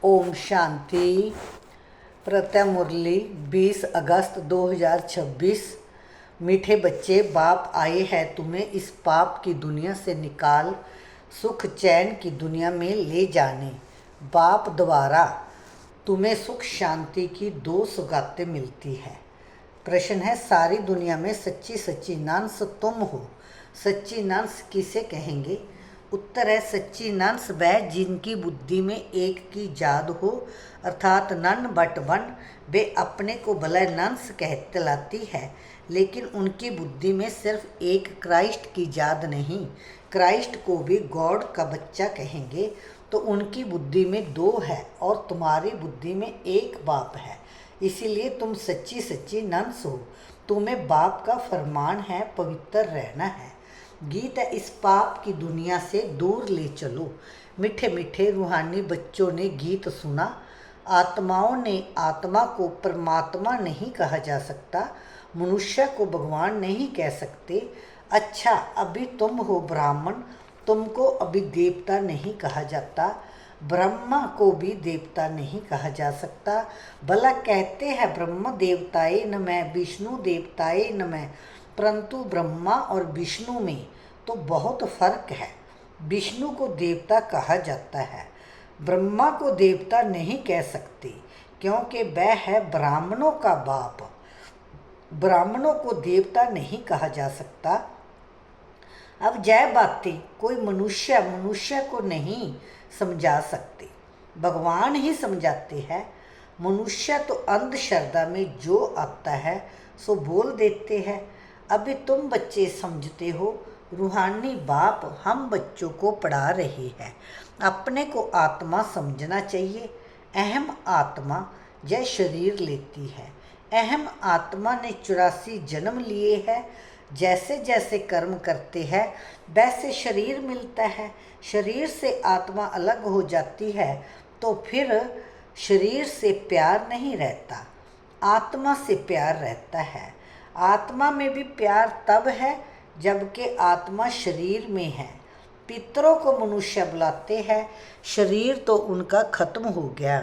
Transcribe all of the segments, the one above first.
ओम शांति। प्रत्यय मुरली 20 अगस्त 2026। मीठे बच्चे, बाप आए हैं तुम्हें इस पाप की दुनिया से निकाल सुख चैन की दुनिया में ले जाने। बाप द्वारा तुम्हें सुख शांति की दो सौगातें मिलती है। प्रश्न है, सारी दुनिया में सच्ची सच्ची नंस तुम हो। सच्ची नंस किसे कहेंगे? उत्तर है, सच्ची नंस वह जिनकी बुद्धि में एक की जाद हो, अर्थात नन बट वन। वे अपने को भला नंस कहलाती है, लेकिन उनकी बुद्धि में सिर्फ एक क्राइस्ट की जाद नहीं। क्राइस्ट को भी गॉड का बच्चा कहेंगे। तो उनकी बुद्धि में दो है और तुम्हारी बुद्धि में एक बाप है। इसीलिए तुम सच्ची सच्ची नंस हो। तुम्हें बाप का फरमान है, पवित्र रहना है। गीत है, इस पाप की दुनिया से दूर ले चलो। मीठे मीठे रूहानी बच्चों ने गीत सुना। आत्माओं ने आत्मा को परमात्मा नहीं कहा जा सकता, मनुष्य को भगवान नहीं कह सकते। अच्छा, अभी तुम हो ब्राह्मण, तुमको अभी देवता नहीं कहा जाता। ब्रह्मा को भी देवता नहीं कहा जा सकता। भला कहते हैं ब्रह्म देवताए नमः, विष्णु देवताए नमः, परंतु ब्रह्मा और विष्णु में तो बहुत फर्क है। विष्णु को देवता कहा जाता है, ब्रह्मा को देवता नहीं कह सकते, क्योंकि वह है ब्राह्मणों का बाप। ब्राह्मणों को देवता नहीं कहा जा सकता। अब जय बातें कोई मनुष्य को नहीं समझा सकते, भगवान ही समझाते हैं। मनुष्य तो अंधश्रद्धा में जो आता है सो बोल देते हैं। अभी तुम बच्चे समझते हो, रूहानी बाप हम बच्चों को पढ़ा रहे हैं। अपने को आत्मा समझना चाहिए। अहम आत्मा यह शरीर लेती है। अहम आत्मा ने 84 जन्म लिए हैं। जैसे जैसे कर्म करते हैं वैसे शरीर मिलता है। शरीर से आत्मा अलग हो जाती है तो फिर शरीर से प्यार नहीं रहता, आत्मा से प्यार रहता है। आत्मा में भी प्यार तब है जबकि आत्मा शरीर में है। पितरों को मनुष्य बुलाते हैं, शरीर तो उनका खत्म हो गया,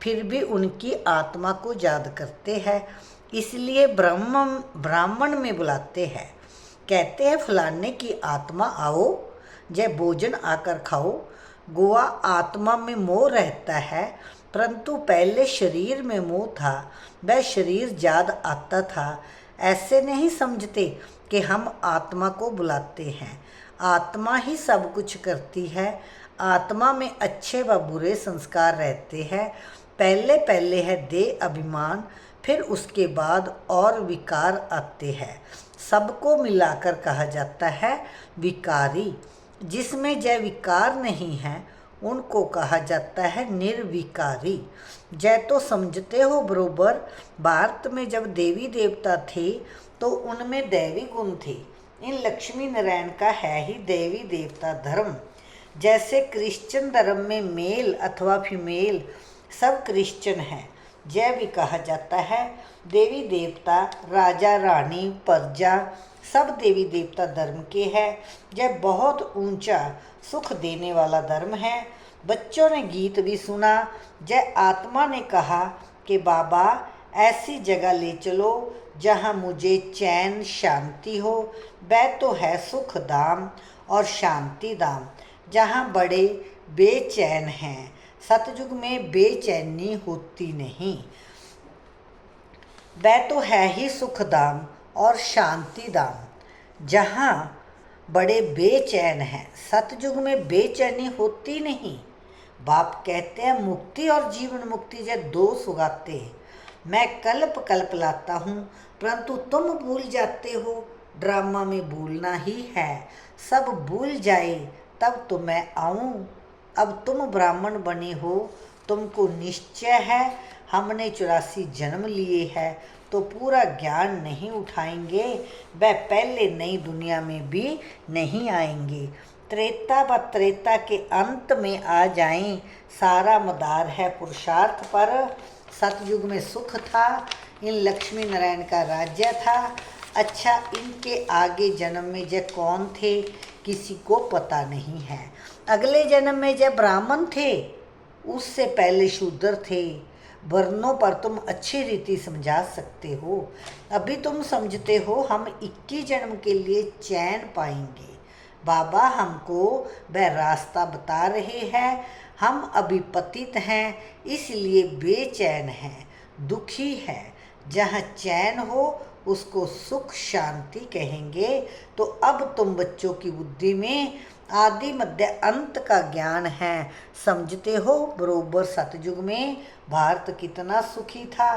फिर भी उनकी आत्मा को याद करते हैं, इसलिए ब्राह्मण में बुलाते हैं। कहते हैं फलाने की आत्मा आओ, जय भोजन आकर खाओ। गोवा आत्मा में मोह रहता है, परंतु पहले शरीर में मोह था, वह शरीर याद आता था। ऐसे नहीं समझते कि हम आत्मा को बुलाते हैं। आत्मा ही सब कुछ करती है। आत्मा में अच्छे व बुरे संस्कार रहते हैं। पहले पहले है देह अभिमान, फिर उसके बाद और विकार आते हैं। सबको मिलाकर कहा जाता है विकारी। जिसमें जय विकार नहीं है उनको कहा जाता है निर्विकारी। जय तो समझते हो बरोबर, भारत में जब देवी देवता थे तो उनमें दैवी गुण थे। इन लक्ष्मी नारायण का है ही देवी देवता धर्म। जैसे क्रिश्चियन धर्म में मेल अथवा फीमेल सब क्रिश्चियन हैं। जय भी कहा जाता है। देवी देवता, राजा रानी, प्रजा सब देवी देवता धर्म के हैं। जय बहुत ऊंचा सुख देने वाला धर्म है। बच्चों ने गीत भी सुना। जय आत्मा ने कहा कि बाबा ऐसी जगह ले चलो जहाँ मुझे चैन शांति हो। वह तो है सुख धाम और शांति धाम, जहाँ बड़े बेचैन हैं। सतयुग में बेचैनी होती नहीं। वह तो है ही सुख धाम और शांति धाम, जहाँ बड़े बेचैन हैं। सतयुग में बेचैनी होती नहीं। बाप कहते हैं मुक्ति और जीवन मुक्ति जय दो सौगातें मैं कल्प कल्प लाता हूँ, परंतु तुम भूल जाते हो। ड्रामा में भूलना ही है, सब भूल जाए तब तो मैं आऊँ। अब तुम ब्राह्मण बने हो, तुमको निश्चय है हमने 84 जन्म लिए हैं, तो पूरा ज्ञान नहीं उठाएंगे, वह पहले नई दुनिया में भी नहीं आएंगे। त्रेता व त्रेता के अंत में आ जाएं, सारा मदार है पुरुषार्थ पर। सतयुग में सुख था, इन लक्ष्मी नारायण का राज्य था। अच्छा, इनके आगे जन्म में जय कौन थे किसी को पता नहीं है। अगले जन्म में जय ब्राह्मण थे, उससे पहले शूद्र थे। वर्णों पर तुम अच्छी रीति समझा सकते हो। अभी तुम समझते हो हम 21 जन्म के लिए चैन पाएंगे। बाबा हमको वह रास्ता बता रहे हैं। हम अभी पतित हैं, इसलिए बेचैन हैं, दुखी हैं। जहाँ चैन हो उसको सुख शांति कहेंगे। तो अब तुम बच्चों की बुद्धि में आदि मध्य अंत का ज्ञान है। समझते हो बरोबर सतयुग में भारत कितना सुखी था।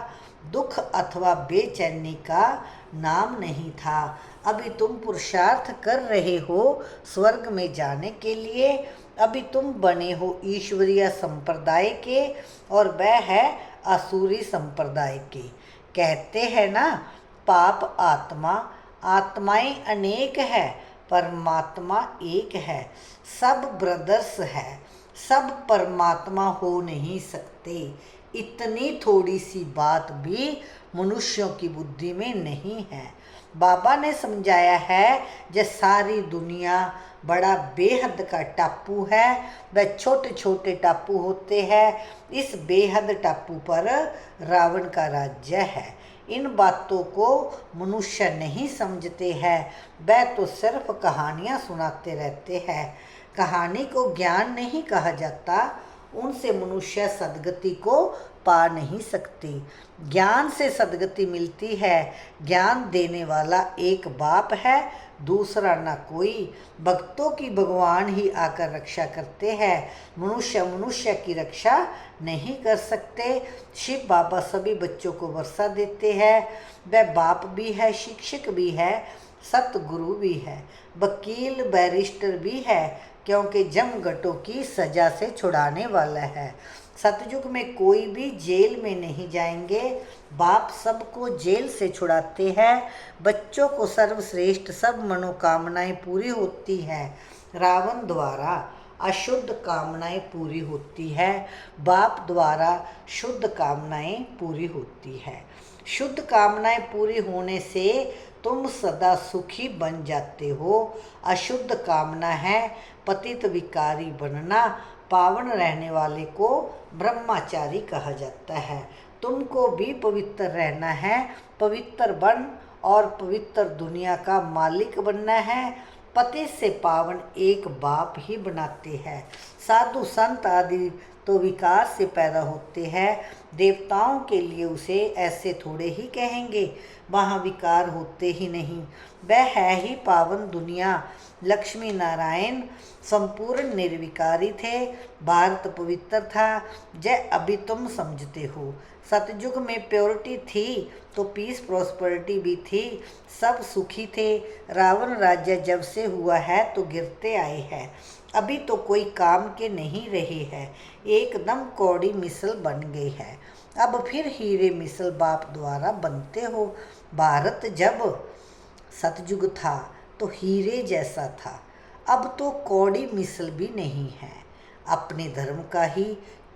दुख अथवा बेचैनी का नाम नहीं था। अभी तुम पुरुषार्थ कर रहे हो स्वर्ग में जाने के लिए। अभी तुम बने हो ईश्वरीय संप्रदाय के और वह है असुरी संप्रदाय के। कहते हैं ना, पाप आत्मा, आत्माएं अनेक है, परमात्मा एक है। सब ब्रदर्स है, सब परमात्मा हो नहीं सकते। इतनी थोड़ी सी बात भी मनुष्यों की बुद्धि में नहीं है। बाबा ने समझाया है जैसे सारी दुनिया बड़ा बेहद का टापू है, वह छोटे छोटे टापू होते हैं। इस बेहद टापू पर रावण का राज्य है। इन बातों को मनुष्य नहीं समझते हैं, वह तो सिर्फ कहानियाँ सुनाते रहते हैं। कहानी को ज्ञान नहीं कहा जाता, उनसे मनुष्य सद्गति को पा नहीं सकते। ज्ञान से सद्गति मिलती है। ज्ञान देने वाला एक बाप है, दूसरा ना कोई। भक्तों की भगवान ही आकर रक्षा करते हैं, मनुष्य मनुष्य की रक्षा नहीं कर सकते। शिव बाबा सभी बच्चों को वर्षा देते हैं। वह बाप भी है, शिक्षक भी है, सतगुरु भी है, वकील बैरिस्टर भी है, क्योंकि जमघटों की सजा से छुड़ाने वाला है। सतयुग में कोई भी जेल में नहीं जाएंगे, बाप सबको जेल से छुड़ाते हैं। बच्चों को सर्वश्रेष्ठ सब मनोकामनाएं पूरी होती हैं। रावण द्वारा अशुद्ध कामनाएं पूरी होती है, बाप द्वारा शुद्ध कामनाएं पूरी होती है। शुद्ध कामनाएं पूरी होने से तुम सदा सुखी बन जाते हो। अशुद्ध कामना है पतित विकारी बनना। पावन रहने वाले को ब्रह्मचारी कहा जाता है। तुमको भी पवित्र रहना है, पवित्र बन और पवित्र दुनिया का मालिक बनना है। पति से पावन एक बाप ही बनाते हैं। साधु संत आदि तो विकार से पैदा होते हैं, देवताओं के लिए उसे ऐसे थोड़े ही कहेंगे, वहाँ विकार होते ही नहीं। वह है ही पावन दुनिया। लक्ष्मी नारायण संपूर्ण निर्विकारी थे, भारत पवित्र था। जय अभी तुम समझते हो। सतयुग में प्योरिटी थी तो पीस प्रॉस्पेरिटी भी थी, सब सुखी थे। रावण राज्य जब से हुआ है तो गिरते आए हैं, अभी तो कोई काम के नहीं रहे हैं, एकदम कौड़ी मिसल बन गई है। अब फिर हीरे मिसल बाप द्वारा बनते हो। भारत जब सतयुग था तो हीरे जैसा था, अब तो कौड़ी मिसल भी नहीं है। अपने धर्म का ही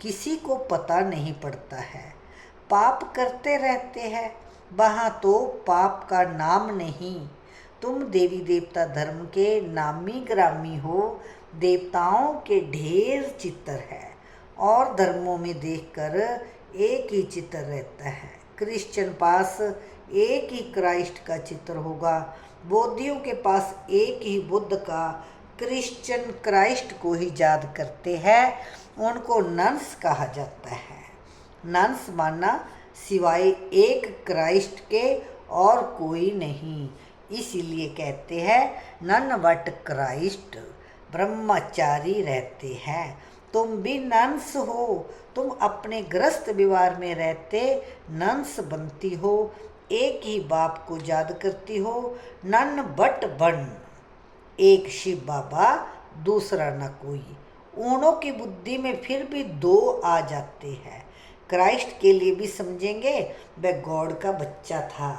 किसी को पता नहीं पड़ता है, पाप करते रहते हैं, वहाँ तो पाप का नाम नहीं। तुम देवी देवता धर्म के नामी ग्रामी हो, देवताओं के ढेर चित्र है और धर्मों में देखकर एक ही चित्र रहता है। क्रिश्चियन पास एक ही क्राइस्ट का चित्र होगा, बौद्धियों के पास एक ही बुद्ध का। क्रिश्चियन क्राइस्ट को ही याद करते हैं, उनको नन्स कहा जाता है। नन्स माना सिवाय एक क्राइस्ट के और कोई नहीं, इसीलिए कहते हैं नन बट क्राइस्ट, ब्रह्मचारी रहते हैं। तुम भी नन्स हो, तुम अपने गृहस्थ विवाह में रहते नन्स बनती हो, एक ही बाप को याद करती हो। नन बट बन, एक शिव बाबा, दूसरा न कोई। उनों की बुद्धि में फिर भी दो आ जाते हैं। क्राइस्ट के लिए भी समझेंगे वह गॉड का बच्चा था,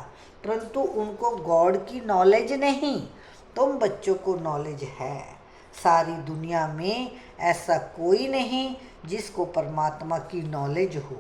परंतु उनको गॉड की नॉलेज नहीं। तुम बच्चों को नॉलेज है। सारी दुनिया में ऐसा कोई नहीं जिसको परमात्मा की नॉलेज हो।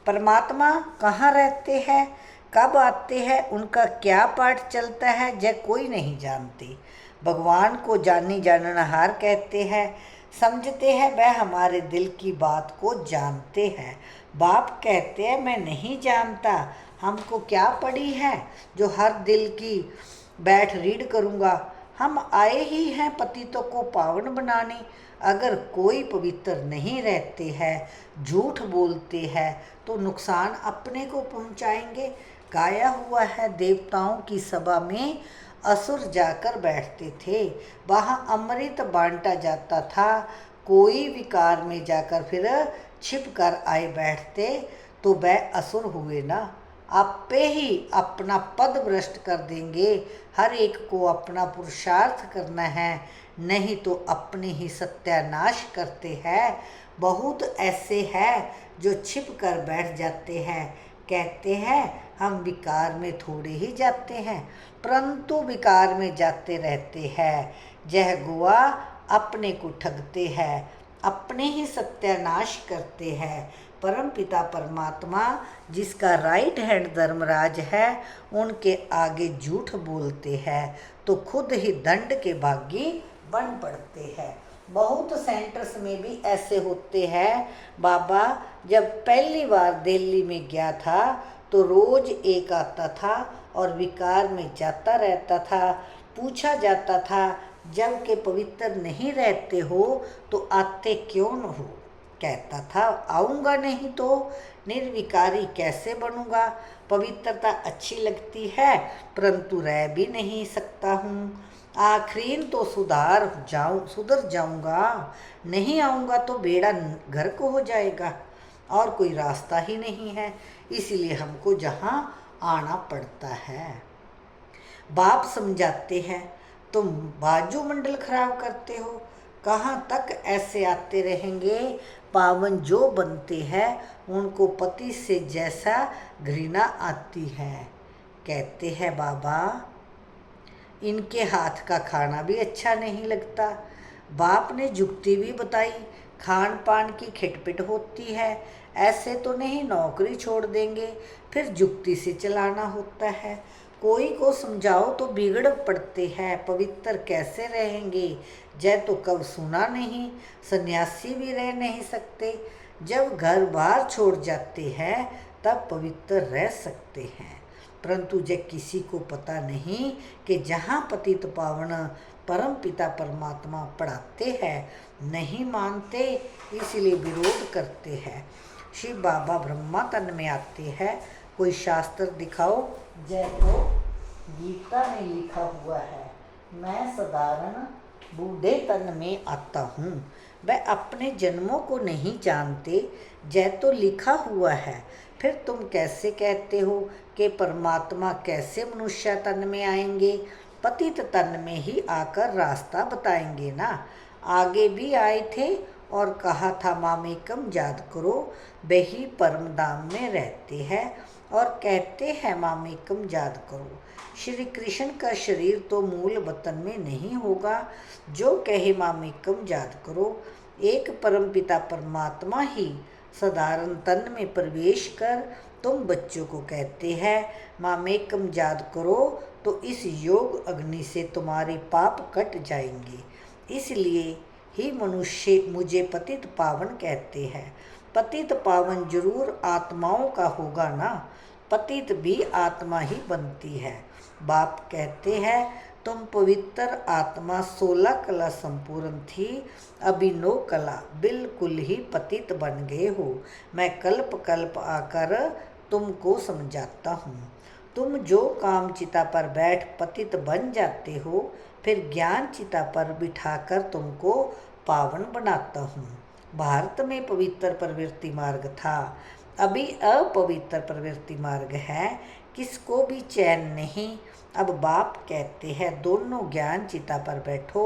परमात्मा कहाँ रहते हैं, कब आते हैं, उनका क्या पाठ चलता है, यह कोई नहीं जानते। भगवान को जानी जाननहार कहते हैं। समझते हैं वह हमारे दिल की बात को जानते हैं। बाप कहते हैं मैं नहीं जानता, हमको क्या पड़ी है जो हर दिल की बैठ रीड करूँगा। हम आए ही हैं पतितों को पावन बनाने। अगर कोई पवित्र नहीं रहते हैं, झूठ बोलते हैं, तो नुकसान अपने को पहुंचाएंगे। गाया हुआ है देवताओं की सभा में असुर जाकर बैठते थे, वहाँ अमृत बांटा जाता था। कोई विकार में जाकर फिर छिप कर आए बैठते तो वह असुर हुए ना। आपे ही अपना पद भ्रष्ट कर देंगे। हर एक को अपना पुरुषार्थ करना है, नहीं तो अपने ही सत्यानाश करते हैं। बहुत ऐसे हैं जो छिप कर बैठ जाते हैं, कहते हैं हम विकार में थोड़े ही जाते हैं, परंतु विकार में जाते रहते हैं। जह गुआ अपने को ठगते हैं, अपने ही सत्यानाश करते हैं। परम पिता परमात्मा जिसका राइट हैंड धर्मराज है, उनके आगे झूठ बोलते हैं तो खुद ही दंड के भागी बन पड़ते हैं। बहुत सेंटर्स में भी ऐसे होते हैं। बाबा जब पहली बार दिल्ली में गया था तो रोज एक आता था और विकार में जाता रहता था। पूछा जाता था जब के पवित्र नहीं रहते हो तो आते क्यों न हो? कहता था आऊँगा नहीं तो निर्विकारी कैसे बनूँगा। पवित्रता अच्छी लगती है परंतु रह भी नहीं सकता हूँ। आखिरीन तो सुधर जाऊँगा, नहीं आऊँगा तो बेड़ा गर्क हो जाएगा और कोई रास्ता ही नहीं है। इसलिए हमको जहाँ आना पड़ता है। बाप समझाते हैं तुम बाजू मंडल खराब करते हो, कहाँ तक ऐसे आते रहेंगे। पावन जो बनते हैं उनको पति से जैसा घृणा आती है। कहते हैं बाबा इनके हाथ का खाना भी अच्छा नहीं लगता। बाप ने जुक्ति भी बताई, खान पान की खिटपिट होती है, ऐसे तो नहीं नौकरी छोड़ देंगे, फिर जुक्ति से चलाना होता है। कोई को समझाओ तो बिगड़ पड़ते हैं, पवित्र कैसे रहेंगे। जय तो कब सुना नहीं, सन्यासी भी रह नहीं सकते। जब घर बार छोड़ जाते हैं तब पवित्र रह सकते हैं, परंतु जब किसी को पता नहीं कि जहाँ पतित पावन परम पिता परमात्मा पढ़ाते हैं, नहीं मानते, इसलिए विरोध करते हैं। शिव बाबा ब्रह्मा तन में आते हैं, कोई शास्त्र दिखाओ। जय तो गीता में लिखा हुआ है, मैं साधारण बूढ़े तन में आता हूँ। वह अपने जन्मों को नहीं जानते, जय तो लिखा हुआ है। फिर तुम कैसे कहते हो कि परमात्मा कैसे मनुष्य तन में आएंगे? पतित तन में ही आकर रास्ता बताएंगे ना। आगे भी आए थे और कहा था मामेकम याद करो, वही परम धाम में रहते हैं और कहते हैं मामेकम याद करो। श्री कृष्ण का शरीर तो मूल वतन में नहीं होगा, जो कहे मामेकम याद करो। एक परम पिता परमात्मा ही साधारण तन में प्रवेश कर तुम बच्चों को कहते हैं मामेकम याद करो, तो इस योग अग्नि से तुम्हारे पाप कट जाएंगे। इसलिए ही मनुष्य मुझे पतित पावन कहते हैं। पतित पावन जरूर आत्माओं का होगा ना, पतित भी आत्मा ही बनती है। बाप कहते हैं तुम पवित्र आत्मा 16 कला संपूर्ण थी, अभी 9 कला बिल्कुल ही पतित बन गए हो। मैं कल्प कल्प आकर तुमको समझाता हूँ। तुम जो काम चिता पर बैठ पतित बन जाते हो, फिर ज्ञान चिता पर बिठाकर तुमको पावन बनाता हूँ। भारत में पवित्र प्रवृत्ति मार्ग था, अभी अपवित्र प्रवृत्ति मार्ग है, किसको भी चैन नहीं। अब बाप कहते हैं दोनों ज्ञान चिता पर बैठो।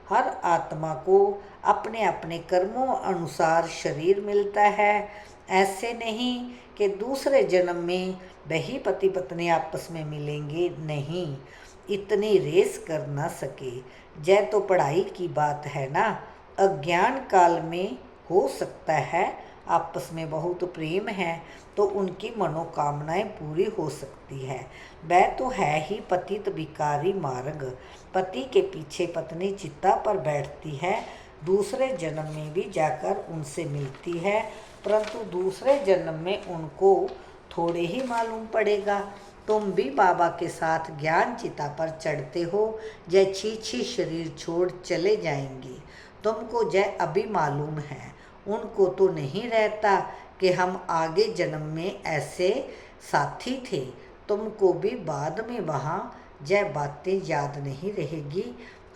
हर आत्मा को अपने अपने कर्मों अनुसार शरीर मिलता है। ऐसे नहीं कि दूसरे जन्म में वही पति पत्नी आपस में मिलेंगे, नहीं, इतनी रेस कर ना सके। जय तो पढ़ाई की बात है ना, अज्ञान काल में हो सकता है आपस में बहुत प्रेम है तो उनकी मनोकामनाएं पूरी हो सकती है। वह तो है ही पतित विकारी मार्ग। पति के पीछे पत्नी चिता पर बैठती है दूसरे जन्म में भी जाकर उनसे मिलती है, परंतु दूसरे जन्म में उनको थोड़े ही मालूम पड़ेगा। तुम भी बाबा के साथ ज्ञान चिता पर चढ़ते हो, जय छी शरीर छोड़ चले जाएंगे। तुमको जय अभी मालूम है, उनको तो नहीं रहता कि हम आगे जन्म में ऐसे साथी थे। तुमको भी बाद में वहाँ जय बातें याद नहीं रहेगी।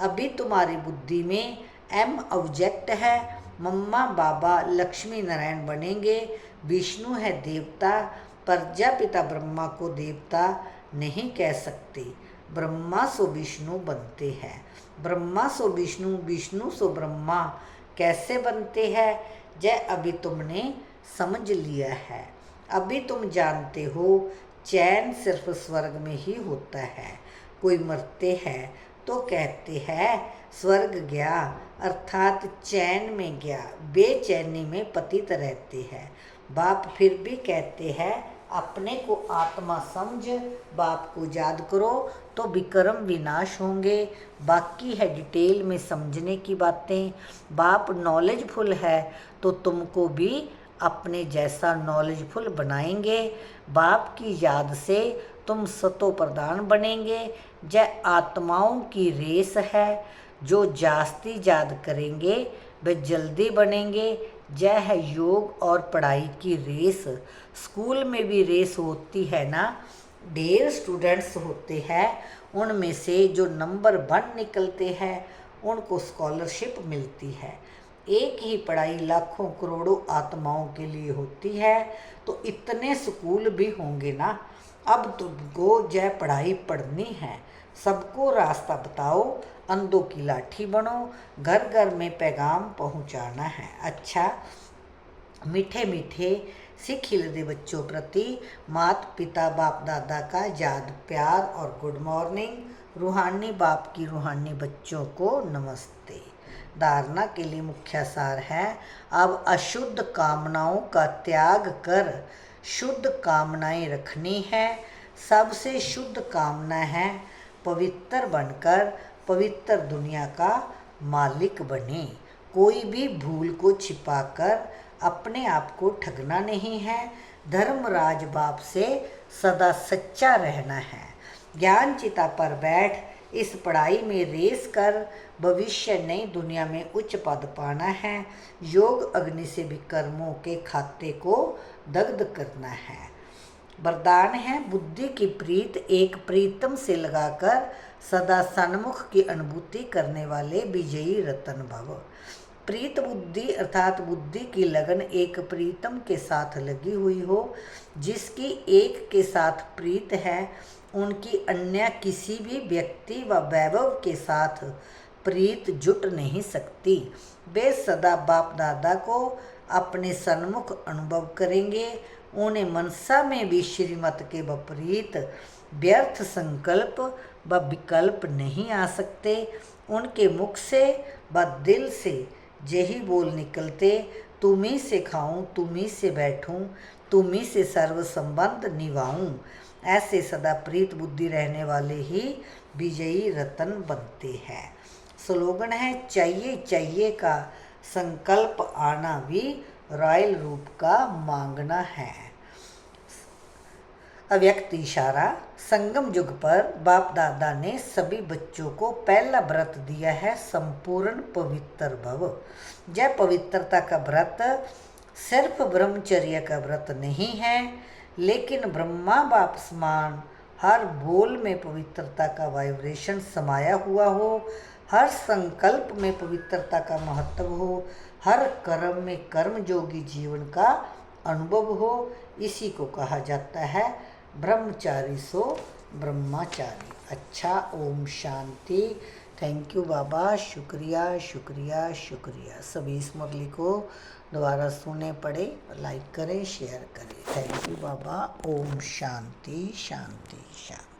अभी तुम्हारी बुद्धि में एम ऑब्जेक्ट है। मम्मा बाबा लक्ष्मी नारायण बनेंगे, विष्णु है देवता। प्रजापिता ब्रह्मा को देवता नहीं कह सकते, ब्रह्मा सो विष्णु बनते हैं। ब्रह्मा सो विष्णु, विष्णु सो ब्रह्मा कैसे बनते हैं? जय अभी तुमने समझ लिया है। अभी तुम जानते हो चैन सिर्फ स्वर्ग में ही होता है। कोई मरते हैं तो कहते हैं स्वर्ग गया, अर्थात चैन में गया, बेचैनी में पतित रहते हैं। बाप फिर भी कहते हैं अपने को आत्मा समझ, बाप को याद करो तो विक्रम विनाश होंगे। बाकी है डिटेल में समझने की बातें। बाप नॉलेजफुल है तो तुमको भी अपने जैसा नॉलेजफुल बनाएंगे। बाप की याद से तुम सतो प्रधान बनेंगे। जय आत्माओं की रेस है, जो जास्ती याद करेंगे वे जल्दी बनेंगे। जय है योग और पढ़ाई की रेस। स्कूल में भी रेस होती है ना, ढेर स्टूडेंट्स होते हैं, उनमें से जो नंबर 1 निकलते हैं उनको स्कॉलरशिप मिलती है। एक ही पढ़ाई लाखों करोड़ों आत्माओं के लिए होती है, तो इतने स्कूल भी होंगे ना। अब तुमको जय पढ़ाई पढ़नी है, सबको रास्ता बताओ, अंधों की लाठी बनो, घर घर में पैगाम पहुंचाना है। अच्छा, मीठे मीठे से खिलते बच्चों प्रति माता पिता बाप दादा का याद प्यार और गुड मॉर्निंग। रूहानी बाप की रूहानी बच्चों को नमस्ते। धारणा के लिए मुख्य सार है, अब अशुद्ध कामनाओं का त्याग कर शुद्ध कामनाएं रखनी है। सबसे शुद्ध कामना है पवित्र बनकर पवित्र दुनिया का मालिक बने। कोई भी भूल को छिपाकर अपने आप को ठगना नहीं है। धर्मराज बाप से सदा सच्चा रहना है। ज्ञान चिता पर बैठ इस पढ़ाई में रेस कर भविष्य नई दुनिया में उच्च पद पाना है। योग अग्नि से भी कर्मों के खाते को दग्ध करना है। वरदान है बुद्धि की प्रीत एक प्रीतम से लगाकर सदा सन्मुख की अनुभूति करने वाले विजयी रतन भव। प्रीत बुद्धि अर्थात बुद्धि की लगन एक प्रीतम के साथ लगी हुई हो। जिसकी एक के साथ प्रीत है उनकी अन्य किसी भी व्यक्ति व वैभव के साथ प्रीत जुट नहीं सकती। वे सदा बाप दादा को अपने सन्मुख अनुभव करेंगे। उन्हें मनसा में भी श्रीमत के विपरीत व्यर्थ संकल्प व विकल्प नहीं आ सकते। उनके मुख से व दिल से यही बोल निकलते, तुम्ही से खाऊं, तुम्ही से बैठूं, तुम्ही से सर्व संबंध निभाऊं। ऐसे सदा प्रीत बुद्धि रहने वाले ही विजयी रतन बनते हैं। स्लोगन है चाहिए चाहिए का संकल्प आना भी रॉयल रूप का मांगना है। अव्यक्त इशारा। संगम युग पर बाप दादा ने सभी बच्चों को पहला व्रत दिया है संपूर्ण पवित्र भव। यह पवित्रता का व्रत सिर्फ ब्रह्मचर्य का व्रत नहीं है, लेकिन ब्रह्मा बाप समान हर बोल में पवित्रता का वाइब्रेशन समाया हुआ हो, हर संकल्प में पवित्रता का महत्व हो, हर कर्म में कर्मयोगी जीवन का अनुभव हो। इसी को कहा जाता है ब्रह्मचारी सो ब्रह्मचारी। अच्छा, ओम शांति। थैंक यू बाबा, शुक्रिया शुक्रिया शुक्रिया। सभी इस मुरली को दोबारा सुने पढ़े, लाइक करें, शेयर करें। थैंक यू बाबा। ओम शांति शांति शांति।